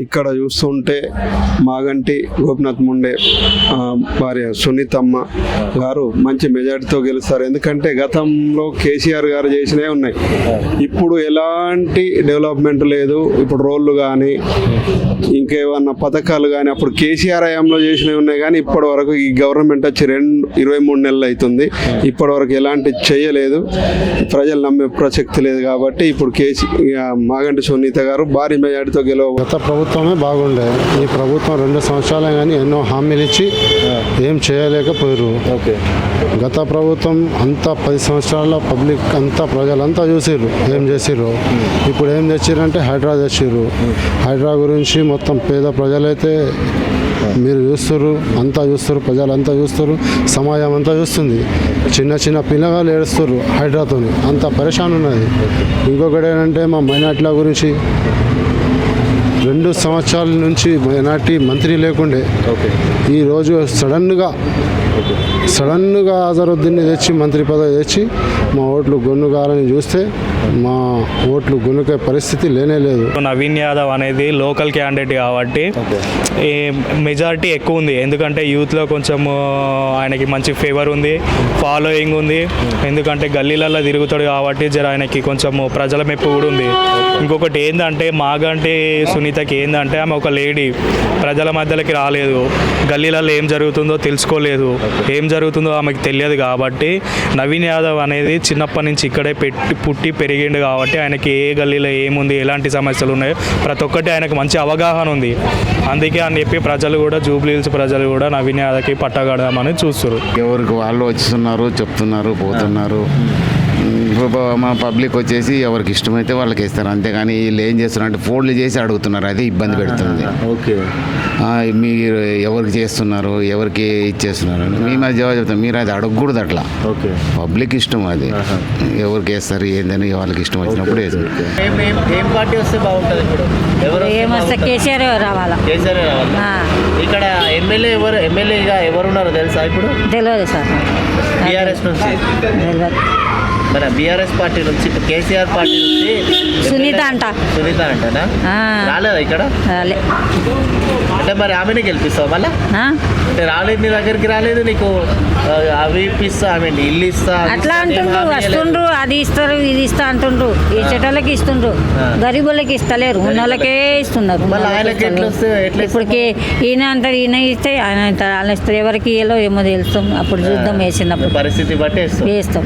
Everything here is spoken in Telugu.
ఇక్కడ చూస్తుంటే మాగంటి గోపినాథ్ ముండే భార్య సునీతమ్మ గారు మంచి మెజార్టీతో గెలుస్తారు. ఎందుకంటే గతంలో కేసీఆర్ గారు చేసినవి ఉన్నాయి. ఇప్పుడు ఎలాంటి డెవలప్మెంట్ లేదు. ఇప్పుడు రోడ్లు కానీ ఇంకేమన్నా పథకాలు కానీ అప్పుడు కేసీఆర్ హయాంలో చేసినవి ఉన్నాయి. కానీ ఇప్పటి వరకు ఈ గవర్నమెంట్ వచ్చి 23 నెలలు అవుతుంది. ఇప్పటి వరకు ఎలాంటి చేయలేదు. ప్రజలు నమ్మే ప్రసక్తి లేదు. కాబట్టి ఇప్పుడు మాగంటి సునీత గారు భారీ మెజార్టీతో గెలవ ప్రభుత్వమే బాగుండే. ఈ ప్రభుత్వం 2 సంవత్సరాలే కానీ ఎన్నో హామీలు ఇచ్చి ఏం చేయలేకపోయారు. గత ప్రభుత్వం అంతా 10 సంవత్సరాల పబ్లిక్ అంతా ప్రజలంతా చూసిర్రు ఏం చేసిర్రు. ఇప్పుడు ఏం తెచ్చిర్రంటే హైడ్రా తెచ్చిర్రు. హైడ్రా గురించి మొత్తం పేద ప్రజలైతే మీరు చూస్తారు, అంతా చూస్తారు, ప్రజలంతా చూస్తారు, సమాజం అంతా చూస్తుంది. చిన్న చిన్న పిల్లగాళ్ళు ఏడుస్తారు హైడ్రాతో, అంత పరేషాన్ ఉన్నది. ఇంకొకటి ఏంటంటే మా మైనార్టీల గురించి 2 సంవత్సరాల నుంచి మైనార్టీ మంత్రి లేకుండే ఈరోజు సడన్గా అజరుద్దీన్ని తెచ్చి మంత్రి పదవి తెచ్చి మా ఓట్లు గొన్నుగాలని చూస్తే మా ఓట్లు గొన్నుకే పరిస్థితి లేనే లేదు. నవీన్ యాదవ్ అనేది లోకల్ క్యాండిడేట్ కాబట్టి ఈ మెజారిటీ ఎక్కువ ఉంది. ఎందుకంటే యూత్లో కొంచెం ఆయనకి మంచి ఫేవర్ ఉంది, ఫాలోయింగ్ ఉంది. ఎందుకంటే గల్లీలలో తిరుగుతాడు కాబట్టి ఆయనకి కొంచెం ప్రజల మెప్పు కూడా ఉంది. ఇంకొకటి ఏంటంటే మాగంటి సునీతకి ఏంటంటే ఆమె ఒక లేడీ, ప్రజల మధ్యలోకి రాలేదు, గల్లీలలో ఏం జరుగుతుందో తెలుసుకోలేదు, ఏం జరుగుతుందో ఆమెకు తెలియదు. కాబట్టి నవీన్ యాదవ్ అనేది చిన్నప్పటి నుంచి ఇక్కడే పుట్టి పెరిగిండు కాబట్టి ఆయనకి ఏ గల్లీలో ఏముంది, ఎలాంటి సమస్యలు ఉన్నాయో ప్రతి ఒక్కటి ఆయనకు మంచి అవగాహన ఉంది. అందుకే అని చెప్పి ప్రజలు కూడా జూబ్లీహిల్స్ ప్రజలు కూడా నవీన్ యాదవ్కి పట్టగడదామని చూస్తారు. ఎవరికి వాళ్ళు వస్తున్నారు, చెప్తున్నారు, పోతున్నారు. మా పబ్లిక్ వచ్చేసి ఎవరికి ఇష్టమైతే వాళ్ళకి ఇస్తారు. అంతేగాని వీళ్ళు ఏం చేస్తున్నారు అంటే ఫోన్లు చేసి అడుగుతున్నారు. అది ఇబ్బంది పెడుతుంది. మీరు ఎవరికి చేస్తున్నారు, ఎవరికి ఇచ్చేస్తున్నారు అని మేము అది జవాబు చెప్తాం. మీరు అది అడగకూడదు. అట్లా పబ్లిక్ ఇష్టం, అది ఎవరికి వేస్తారు ఏందని వాళ్ళకి ఇష్టం వచ్చినప్పుడు వేస్తారు. ఏం పార్టీ వస్తే బాగుంటుంది? ఇప్పుడు కేసీఆర్ రావాలా? కేసీఆర్ రావాలా? ఇక్కడ ఎమ్మెల్యేగా ఎవరున్నారో తెలుసా? ఇప్పుడు తెలియదు సార్. బీఆర్ఎస్ నుంచి మరి బీఆర్ఎస్ పార్టీ నుంచి ఇప్పుడు కేసీఆర్ పార్టీ నుంచి సునీత అంటనా రాలేదా ఇక్కడ? అంటే మరి ఆమెనే గెలిపిస్తావు మళ్ళా? అంటే రాలేదు, నీ దగ్గరికి రాలేదు, నీకు అవి ఇప్పిస్తా, ఇల్లు ఇస్తా అట్లా అంటుండ్రు, వస్తుండ్రు, అది ఇస్తారు ఇది ఇస్తా అంటుండ్రు. ఈ చెట్లకి ఇస్తుండ్రు, గరీబులకి ఇస్తలేరు, ఉన్నోళ్ళకే ఇస్తున్నారు. ఇప్పుడు ఈయన అంటారు, ఈయన ఇస్తే ఆయన వాళ్ళు ఇస్తారు. ఎవరికి ఏమో తెలుస్తాం, అప్పుడు చూద్దాం వేసినప్పుడు పరిస్థితి బట్టి వేస్తాం.